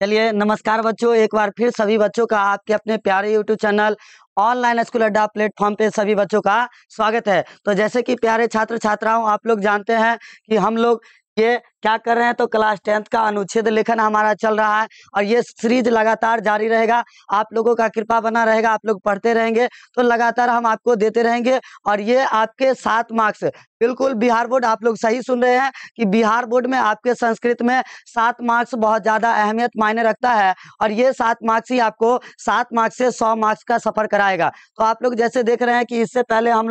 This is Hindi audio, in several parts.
चलिए नमस्कार बच्चों, एक बार फिर सभी बच्चों का आपके अपने प्यारे यूट्यूब चैनल ऑनलाइन स्कूल अड्डा प्लेटफॉर्म पे सभी बच्चों का स्वागत है। तो जैसे कि प्यारे छात्र छात्राओं, आप लोग जानते हैं कि हम लोग ये क्या कर रहे हैं, तो क्लास 10th का अनुच्छेद लेखन हमारा चल रहा है और ये सीरीज लगातार जारी रहेगा। आप लोगों का कृपा बना रहेगा, आप लोग पढ़ते रहेंगे तो लगातार हम आपको देते रहेंगे। और ये आपके 7 मार्क्स, बिल्कुल बिहार बोर्ड, आप लोग सही सुन रहे हैं कि बिहार बोर्ड में आपके संस्कृत में 7 मार्क्स बहुत ज्यादा अहमियत मायने रखता है। और ये 7 मार्क्स ही आपको 7 मार्क्स से 100 मार्क्स का सफर कराएगा। तो आप लोग जैसे देख रहे हैं कि इससे पहले हम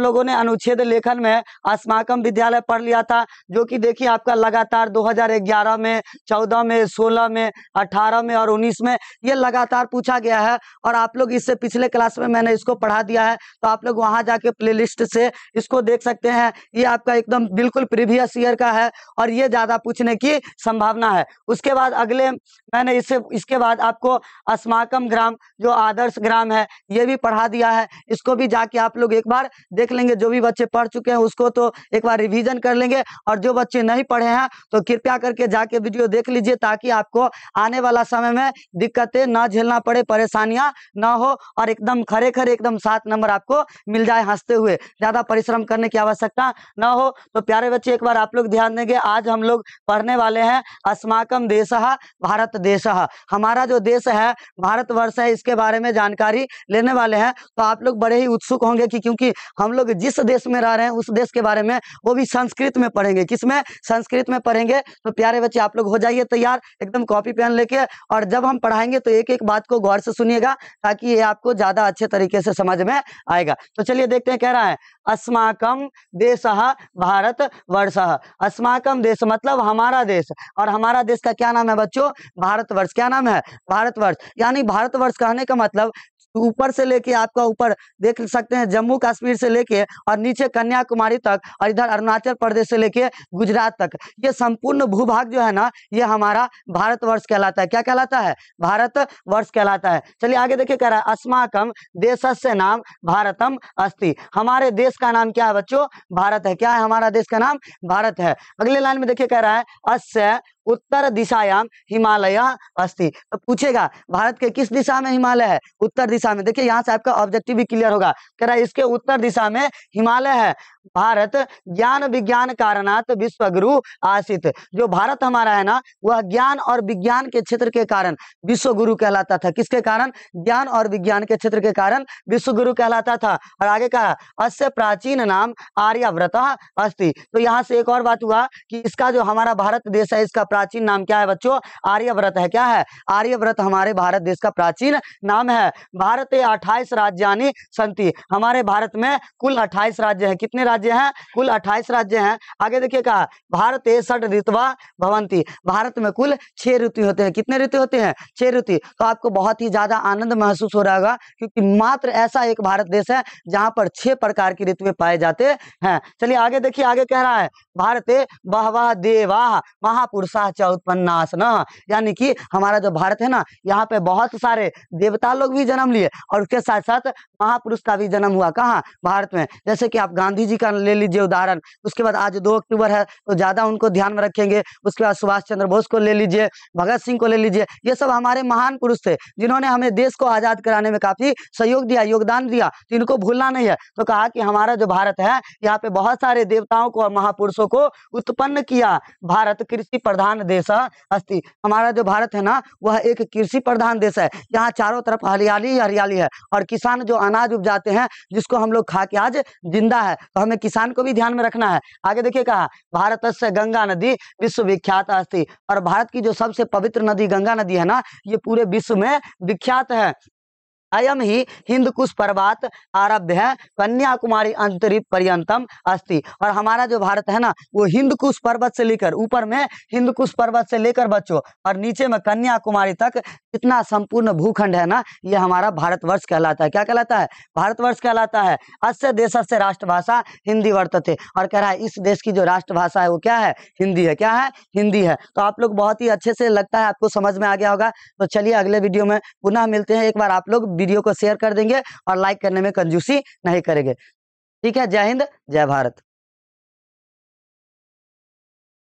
लोगों ने अनुच्छेद लेखन में अस्माकम विद्यालय पढ़ लिया था, जो कि देखिए आपका लगातार 2011 में, 14 में, 16 में, 18 में और 19 में ये लगातार पूछा गया है। और आप लोग इससे पिछले क्लास में मैंने इसको पढ़ा दिया है, तो आप लोग वहां जाके प्लेलिस्ट से इसको देख सकते हैं। ये आपका एकदम बिल्कुल प्रीवियस ईयर का है और ये ज्यादा पूछने की संभावना है। उसके बाद मैंने इसके बाद आपको अस्माकम ग्राम, जो आदर्श ग्राम है, ये भी पढ़ा दिया है। इसको भी जाके आप लोग एक बार देख लेंगे। जो भी बच्चे पढ़ चुके हैं उसको तो एक बार रिवीजन कर लेंगे, और जो बच्चे नहीं पढ़े हैं तो कृपया करके जाके वीडियो देख लीजिए, ताकि आपको आने वाला समय में दिक्कतें ना झेलना पड़े, परेशानियां ना हो और एकदम खरे एकदम 7 नंबर आपको मिल जाए हंसते हुए, ज्यादा परिश्रम करने की आवश्यकता ना हो। तो प्यारे बच्चे एक बार आप लोग ध्यान देंगे, आज हम लोग पढ़ने वाले हैं अस्माकम देशः भारत देशः। हमारा जो देश है भारतवर्ष है, इसके बारे में जानकारी लेने वाले हैं। तो आप लोग बड़े ही उत्सुक होंगे कि क्योंकि हम लोग जिस देश में रह रहे हैं उस देश के बारे में वो भी संस्कृत में पढ़ेंगे। किसमें? संस्कृत में पढ़ेंगे। तो प्यारे बच्चे आप लोग हो जाइए तैयार, एकदम कॉपी पेन लेके। और जब हम पढ़ाएंगे तो एक एक बात को गौर से सुनिएगा, ताकि ये आपको ज्यादा अच्छे तरीके से समझ में आएगा। तो चलिए देखते हैं, कह रहा है अस्माकम देशः भारत वर्षः। अस्माकम देश मतलब हमारा देश, और हमारा देश का क्या नाम है बच्चों? भारतवर्ष। क्या नाम है? भारतवर्ष। यानी भारतवर्ष कहने का मतलब ऊपर से लेके आपका ऊपर देख सकते हैं, जम्मू कश्मीर से लेके और नीचे कन्याकुमारी तक, और इधर अरुणाचल प्रदेश से लेके गुजरात तक, ये संपूर्ण भूभाग जो है ना, ये हमारा भारतवर्ष कहलाता है। क्या कहलाता है? भारतवर्ष कहलाता है। चलिए आगे देखिए, कह रहा है अस्माकम देशस्य नाम भारतम अस्ति। हमारे देश का नाम क्या है बच्चों? भारत है। क्या है हमारा देश का नाम? भारत है। अगले लाइन में देखिए, कह रहा है अस्य उत्तर दिशायाम हिमालय अस्ति। तो पूछेगा भारत के किस दिशा में हिमालय है? उत्तर दिशा में। देखिए यहाँ से आपका ऑब्जेक्टिव भी क्लियर होगा। कह रहा है इसके उत्तर दिशा में हिमालय है। भारत ज्ञान विज्ञान कारणात विश्वगुरु आसित। जो भारत हमारा है ना, वह ज्ञान और विज्ञान के क्षेत्र के कारण विश्वगुरु कहलाता था। किसके कारण? ज्ञान और विज्ञान के क्षेत्र के कारण विश्वगुरु कहलाता था। और आगे कहा अस्य प्राचीन नाम आर्यव्रत अस्ति। तो यहाँ से एक और बात हुआ कि इसका जो हमारा भारत देश है, इसका प्राचीन नाम क्या है बच्चों? आर्यव्रत है। क्या है? आर्यव्रत हमारे भारत देश का प्राचीन नाम है। भारत 28 राज्यानि संति। हमारे भारत में कुल 28 राज्य हैं। कितने राज्य हैं? कुल 28 राज्य हैं। आगे देखिए कहा भारत 6 ऋतवा भवंती। भारत में कुल 6 ऋतु होते हैं। कितने ऋतु होते हैं? 6 ऋतु। तो आपको बहुत ही ज्यादा आनंद महसूस हो रहा होगा, क्योंकि मात्र ऐसा एक भारत देश है जहां पर 6 प्रकार की ऋतुएं पाए जाते हैं। चलिए आगे देखिए, आगे कह रहा है भारते बहवः देवा महापुरुषा च उत्पन्नासनः। यानी कि हमारा जो भारत है ना, यहाँ पे बहुत सारे देवता लोग भी जन्म लिए और उसके साथ साथ महापुरुष का भी जन्म हुआ। कहाँ? भारत में। जैसे कि आप गांधी जी का ले लीजिए उदाहरण। उसके बाद आज 2 अक्टूबर है तो ज्यादा उनको ध्यान में रखेंगे। उसके बाद सुभाष चंद्र बोस को ले लीजिए, भगत सिंह को ले लीजिए। ये सब हमारे महान पुरुष थे, जिन्होंने हमें देश को आजाद कराने में काफी सहयोग दिया, योगदान दिया। तो इनको भूलना नहीं है। तो कहा कि हमारा जो भारत है, यहाँ पे बहुत सारे देवताओं को और महापुरुषों को उत्पन्न किया। भारत कृषि प्रधान देश अस्ति। हमारा जो भारत है ना, वह एक कृषि प्रधान देश है। यहाँ चारों तरफ हरियाली ही हरियाली है, और किसान जो अनाज उपजाते हैं, जिसको हम लोग खा के आज जिंदा है, तो हमें किसान को भी ध्यान में रखना है। आगे देखिए कहा भारत से गंगा नदी विश्व विख्यात अस्ति। और भारत की जो सबसे पवित्र नदी गंगा नदी है ना, ये पूरे विश्व में विख्यात है। अयम ही हिंदकुश पर्वत आरभ्य है कन्याकुमारी अंतरिक्ष पर्यंतम अस्ति। और हमारा जो भारत है ना, वो हिंदकुश पर्वत से लेकर, ऊपर में हिंदकुश पर्वत से लेकर बच्चों, और नीचे में कन्याकुमारी तक इतना संपूर्ण भूखंड है ना, ये हमारा भारतवर्ष कहलाता है। क्या कहलाता है? भारतवर्ष कहलाता है। अस्य देशस्य राष्ट्रभाषा हिंदी वर्तते। और कह रहा है इस देश की जो राष्ट्रभाषा है वो क्या है? हिंदी है। क्या है? हिंदी है। तो आप लोग बहुत ही अच्छे से, लगता है आपको समझ में आ गया होगा। तो चलिए अगले वीडियो में पुनः मिलते हैं। एक बार आप लोग वीडियो को शेयर कर देंगे और लाइक करने में कंजूसी नहीं करेंगे। ठीक है। जय हिंद, जय भारत।